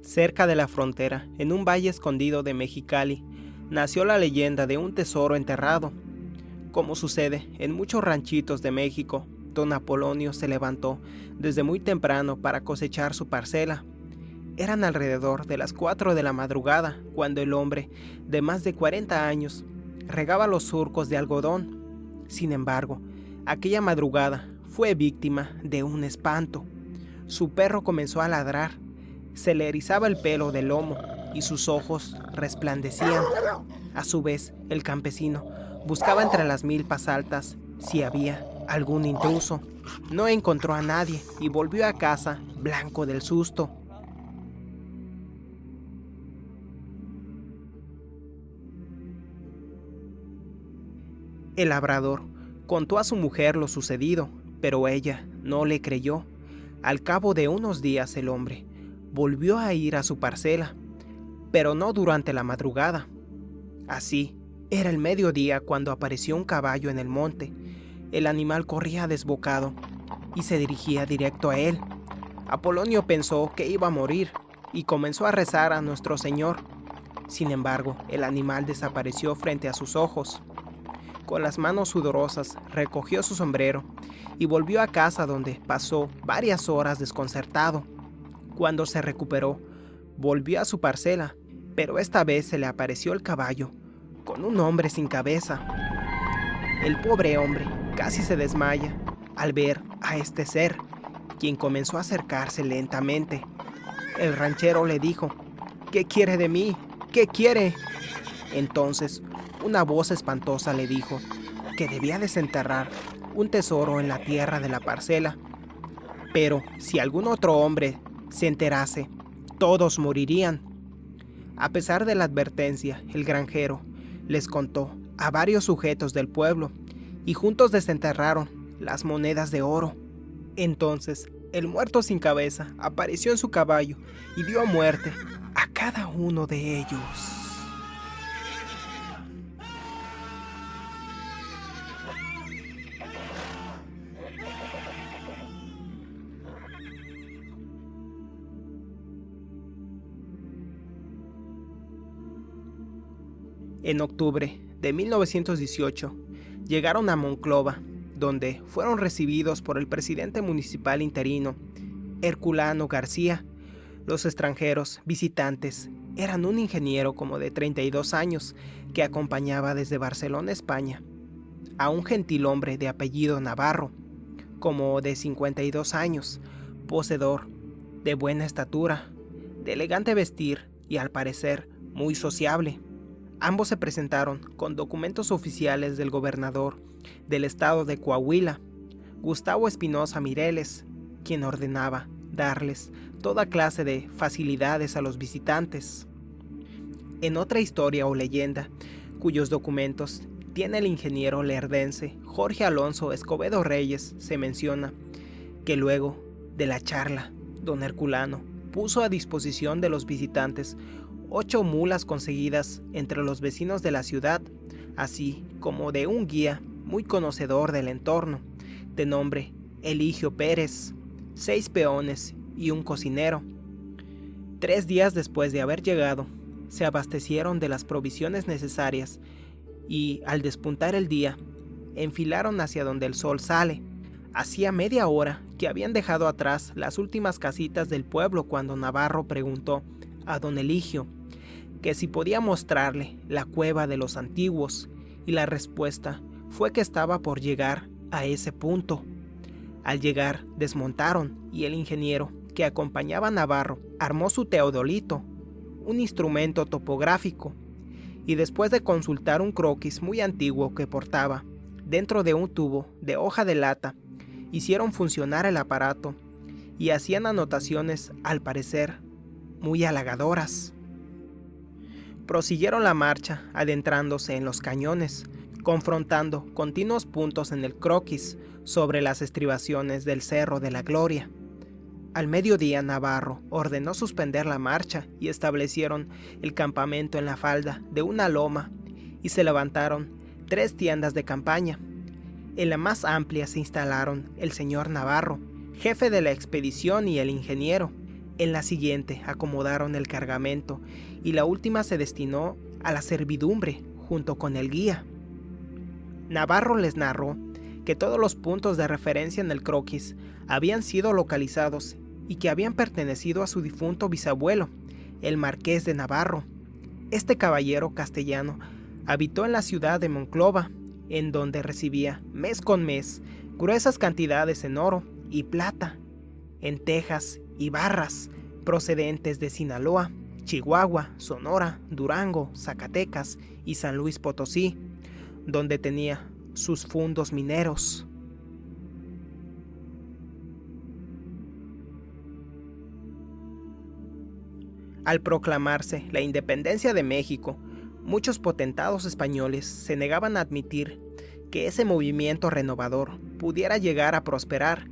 Cerca de la frontera, en un valle escondido de Mexicali, nació la leyenda de un tesoro enterrado. Como sucede en muchos ranchitos de México, don Apolonio se levantó desde muy temprano para cosechar su parcela. Eran alrededor de las 4 de la madrugada cuando el hombre, de más de 40 años, regaba los surcos de algodón. Sin embargo, aquella madrugada fue víctima de un espanto. Su perro comenzó a ladrar, se le erizaba el pelo del lomo y sus ojos resplandecían. A su vez, el campesino buscaba entre las milpas altas si había algún intruso. No encontró a nadie y volvió a casa blanco del susto. El labrador contó a su mujer lo sucedido, pero ella no le creyó. Al cabo de unos días el hombre volvió a ir a su parcela, pero no durante la madrugada. Así, era el mediodía cuando apareció un caballo en el monte. El animal corría desbocado y se dirigía directo a él. Apolonio pensó que iba a morir y comenzó a rezar a Nuestro Señor. Sin embargo, el animal desapareció frente a sus ojos. Con las manos sudorosas, recogió su sombrero y volvió a casa, donde pasó varias horas desconcertado. Cuando se recuperó, volvió a su parcela, pero esta vez se le apareció el caballo, con un hombre sin cabeza. El pobre hombre casi se desmaya al ver a este ser, quien comenzó a acercarse lentamente. El ranchero le dijo: «¿Qué quiere de mí? ¿Qué quiere?». Entonces, una voz espantosa le dijo que debía desenterrar un tesoro en la tierra de la parcela, pero si algún otro hombre se enterase, todos morirían. A pesar de la advertencia, el granjero les contó a varios sujetos del pueblo y juntos desenterraron las monedas de oro. Entonces, el muerto sin cabeza apareció en su caballo y dio muerte a cada uno de ellos. En octubre de 1918, llegaron a Monclova, donde fueron recibidos por el presidente municipal interino, Herculano García. Los extranjeros visitantes eran un ingeniero como de 32 años que acompañaba desde Barcelona, España, a un gentilhombre de apellido Navarro, como de 52 años, poseedor de buena estatura, de elegante vestir y al parecer muy sociable. Ambos se presentaron con documentos oficiales del gobernador del estado de Coahuila, Gustavo Espinosa Mireles, quien ordenaba darles toda clase de facilidades a los visitantes. En otra historia o leyenda, cuyos documentos tiene el ingeniero lerdense Jorge Alonso Escobedo Reyes, se menciona que luego de la charla, don Herculano puso a disposición de los visitantes 8 mulas conseguidas entre los vecinos de la ciudad, así como de un guía muy conocedor del entorno, de nombre Eligio Pérez, 6 peones y un cocinero. 3 días después de haber llegado, se abastecieron de las provisiones necesarias y, al despuntar el día, enfilaron hacia donde el sol sale. Hacía media hora que habían dejado atrás las últimas casitas del pueblo cuando Navarro preguntó a don Eligio que si podía mostrarle la cueva de los antiguos, y la respuesta fue que estaba por llegar a ese punto. Al llegar, desmontaron y el ingeniero que acompañaba a Navarro armó su teodolito, un instrumento topográfico, y después de consultar un croquis muy antiguo que portaba dentro de un tubo de hoja de lata, hicieron funcionar el aparato y hacían anotaciones al parecer muy halagadoras. Prosiguieron la marcha adentrándose en los cañones, confrontando continuos puntos en el croquis sobre las estribaciones del Cerro de la Gloria. Al mediodía Navarro ordenó suspender la marcha y establecieron el campamento en la falda de una loma y se levantaron 3 tiendas de campaña. En la más amplia se instalaron el señor Navarro, jefe de la expedición, y el ingeniero. En la siguiente acomodaron el cargamento y la última se destinó a la servidumbre junto con el guía. Navarro les narró que todos los puntos de referencia en el croquis habían sido localizados y que habían pertenecido a su difunto bisabuelo, el Marqués de Navarro. Este caballero castellano habitó en la ciudad de Monclova, en donde recibía mes con mes gruesas cantidades en oro y plata, en tejas y barras procedentes de Sinaloa, Chihuahua, Sonora, Durango, Zacatecas y San Luis Potosí, donde tenía sus fundos mineros. Al proclamarse la independencia de México, muchos potentados españoles se negaban a admitir que ese movimiento renovador pudiera llegar a prosperar,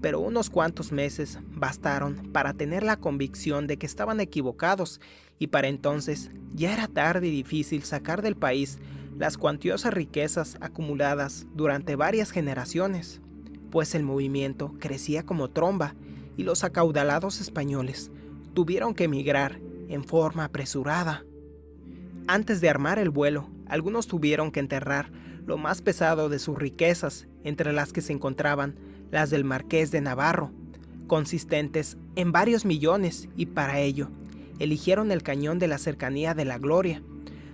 pero unos cuantos meses bastaron para tener la convicción de que estaban equivocados y para entonces ya era tarde y difícil sacar del país las cuantiosas riquezas acumuladas durante varias generaciones, pues el movimiento crecía como tromba y los acaudalados españoles tuvieron que emigrar en forma apresurada. Antes de armar el vuelo, algunos tuvieron que enterrar lo más pesado de sus riquezas, entre las que se encontraban las del Marqués de Navarro, consistentes en varios millones, y para ello eligieron el cañón de la Cercanía de la Gloria,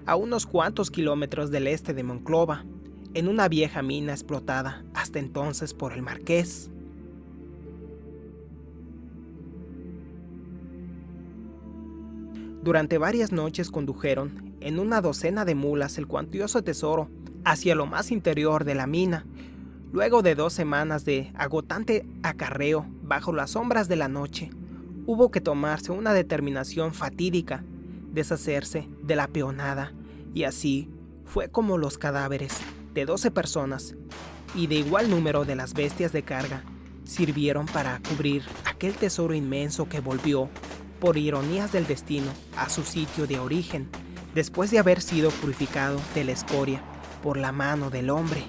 a unos cuantos kilómetros del este de Monclova, en una vieja mina explotada hasta entonces por el Marqués. Durante varias noches condujeron en una docena de mulas el cuantioso tesoro hacia lo más interior de la mina. Luego de 2 semanas de agotante acarreo bajo las sombras de la noche, hubo que tomarse una determinación fatídica: deshacerse de la peonada, y así fue como los cadáveres de 12 personas y de igual número de las bestias de carga sirvieron para cubrir aquel tesoro inmenso que volvió, por ironías del destino, a su sitio de origen, después de haber sido purificado de la escoria por la mano del hombre.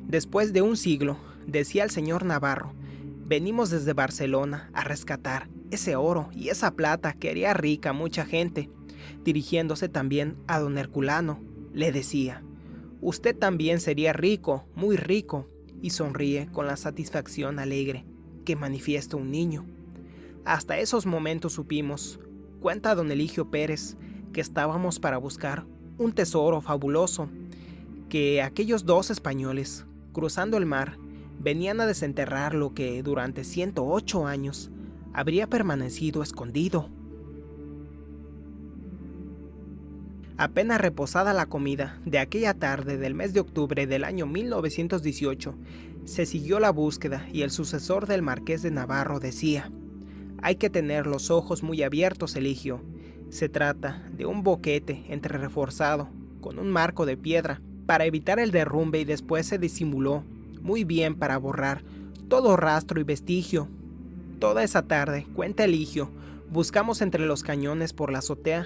Después de un siglo, decía el señor Navarro, venimos desde Barcelona a rescatar ese oro y esa plata que haría rica a mucha gente. Dirigiéndose también a don Herculano, le decía: usted también sería rico, muy rico, y sonríe con la satisfacción alegre que manifiesta un niño. Hasta esos momentos supimos, cuenta don Eligio Pérez, que estábamos para buscar un tesoro fabuloso, que aquellos 2 españoles, cruzando el mar, venían a desenterrar lo que durante 108 años habría permanecido escondido. Apenas reposada la comida de aquella tarde del mes de octubre del año 1918, se siguió la búsqueda y el sucesor del Marqués de Navarro decía: hay que tener los ojos muy abiertos, Eligio. Se trata de un boquete entrereforzado con un marco de piedra para evitar el derrumbe, y después se disimuló muy bien para borrar todo rastro y vestigio. Toda esa tarde, cuenta Eligio, buscamos entre los cañones por la azotea,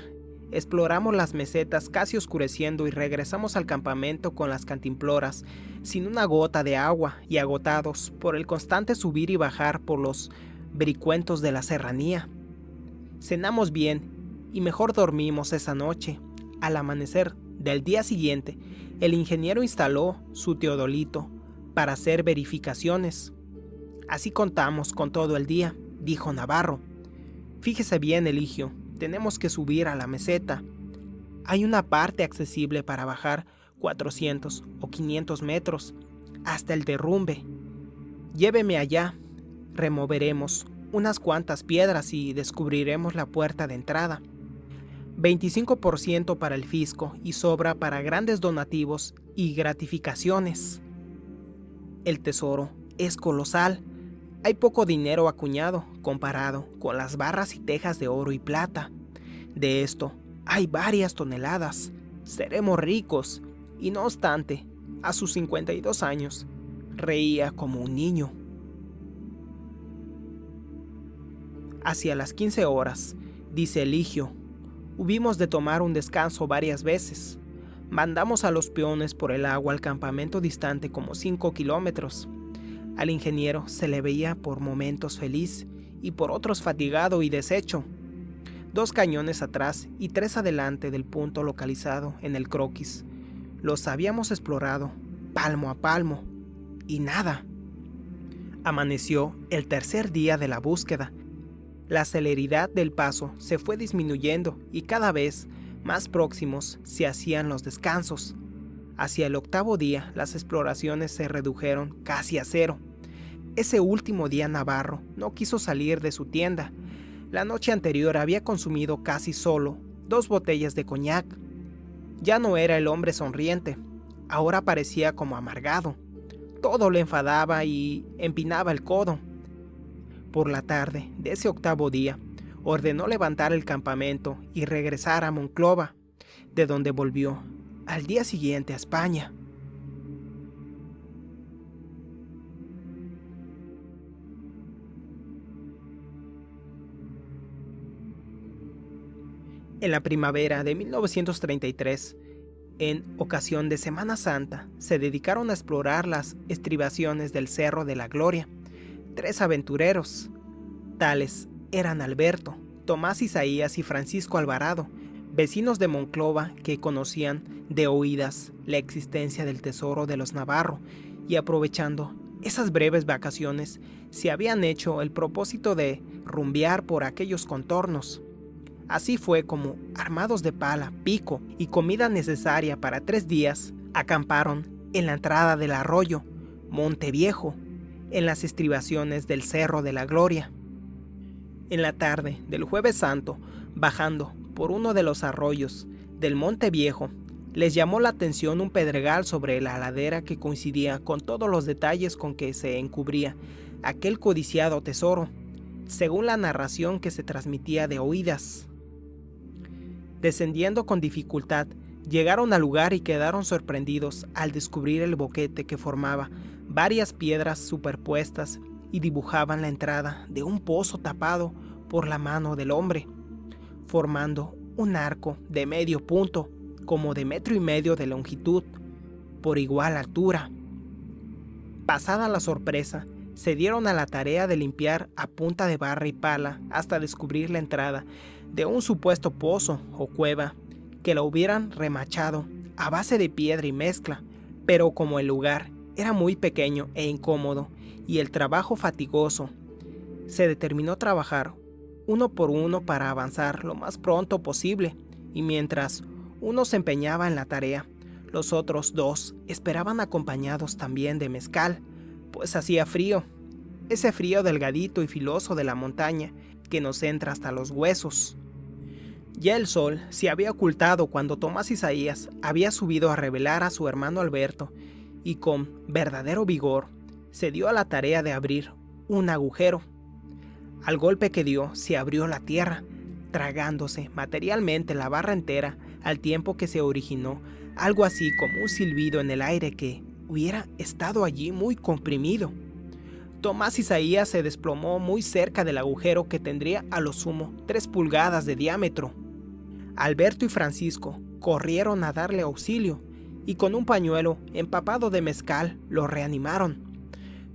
exploramos las mesetas casi oscureciendo y regresamos al campamento con las cantimploras, sin una gota de agua y agotados por el constante subir y bajar por los vericuentos de la serranía. Cenamos bien y mejor dormimos esa noche. Al amanecer del día siguiente, el ingeniero instaló su teodolito para hacer verificaciones. Así contamos con todo el día, dijo Navarro. Fíjese bien, Eligio, tenemos que subir a la meseta. Hay una parte accesible para bajar 400 o 500 metros hasta el derrumbe. Lléveme allá, removeremos unas cuantas piedras y descubriremos la puerta de entrada. 25% para el fisco y sobra para grandes donativos y gratificaciones. El tesoro es colosal. Hay poco dinero acuñado comparado con las barras y tejas de oro y plata. De esto hay varias toneladas. Seremos ricos. Y no obstante, a sus 52 años, reía como un niño. Hacia las 15 horas, dice Eligio, hubimos de tomar un descanso varias veces. Mandamos a los peones por el agua al campamento distante como 5 kilómetros. Al ingeniero se le veía por momentos feliz y por otros fatigado y deshecho. 2 cañones atrás y 3 adelante del punto localizado en el croquis. Los habíamos explorado palmo a palmo y nada. Amaneció el tercer día de la búsqueda. La celeridad del paso se fue disminuyendo y cada vez más próximos se hacían los descansos. Hacia el 8º día las exploraciones se redujeron casi a 0. Ese último día Navarro no quiso salir de su tienda. La noche anterior había consumido casi solo 2 botellas de coñac. Ya no era el hombre sonriente, ahora parecía como amargado. Todo le enfadaba y empinaba el codo. Por la tarde de ese 8º día, ordenó levantar el campamento y regresar a Monclova, de donde volvió al día siguiente a España. En la primavera de 1933, en ocasión de Semana Santa, se dedicaron a explorar las estribaciones del Cerro de la Gloria. 3 aventureros, tales eran Alberto, Tomás Isaías y Francisco Alvarado, vecinos de Monclova que conocían de oídas la existencia del tesoro de los Navarro y aprovechando esas breves vacaciones se habían hecho el propósito de rumbear por aquellos contornos. Así fue como, armados de pala, pico y comida necesaria para 3 días, acamparon en la entrada del arroyo Monte Viejo, en las estribaciones del Cerro de la Gloria. En la tarde del Jueves Santo, bajando por uno de los arroyos del Monte Viejo, les llamó la atención un pedregal sobre la ladera que coincidía con todos los detalles con que se encubría aquel codiciado tesoro, según la narración que se transmitía de oídas. Descendiendo con dificultad, llegaron al lugar y quedaron sorprendidos al descubrir el boquete que formaba varias piedras superpuestas y dibujaban la entrada de un pozo tapado por la mano del hombre, formando un arco de medio punto, como de 1,5 metros de longitud, por igual altura. Pasada la sorpresa, se dieron a la tarea de limpiar a punta de barra y pala hasta descubrir la entrada de un supuesto pozo o cueva que la hubieran remachado a base de piedra y mezcla, pero como el lugar era muy pequeño e incómodo y el trabajo fatigoso, se determinó trabajar uno por uno para avanzar lo más pronto posible, y mientras uno se empeñaba en la tarea, los otros 2 esperaban acompañados también de mezcal, pues hacía frío, ese frío delgadito y filoso de la montaña que nos entra hasta los huesos. Ya el sol se había ocultado cuando Tomás Isaías había subido a revelar a su hermano Alberto y con verdadero vigor se dio a la tarea de abrir un agujero. Al golpe que dio se abrió la tierra, tragándose materialmente la barra entera, al tiempo que se originó algo así como un silbido en el aire que hubiera estado allí muy comprimido. Tomás Isaías se desplomó muy cerca del agujero que tendría a lo sumo 3 pulgadas de diámetro. Alberto y Francisco corrieron a darle auxilio y con un pañuelo empapado de mezcal lo reanimaron.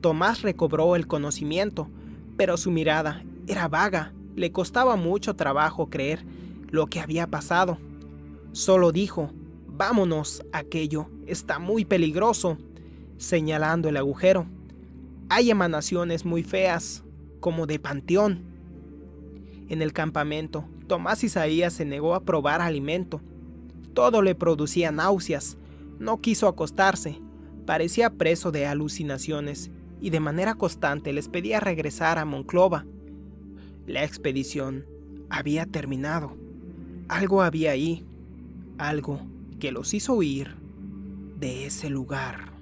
Tomás recobró el conocimiento, pero su mirada era vaga, le costaba mucho trabajo creer lo que había pasado. Solo dijo: «Vámonos, aquello está muy peligroso», señalando el agujero. «Hay emanaciones muy feas, como de panteón». En el campamento, Tomás Isaías se negó a probar alimento. Todo le producía náuseas, no quiso acostarse, parecía preso de alucinaciones y de manera constante les pedía regresar a Monclova. La expedición había terminado. Algo había ahí, algo que los hizo huir de ese lugar.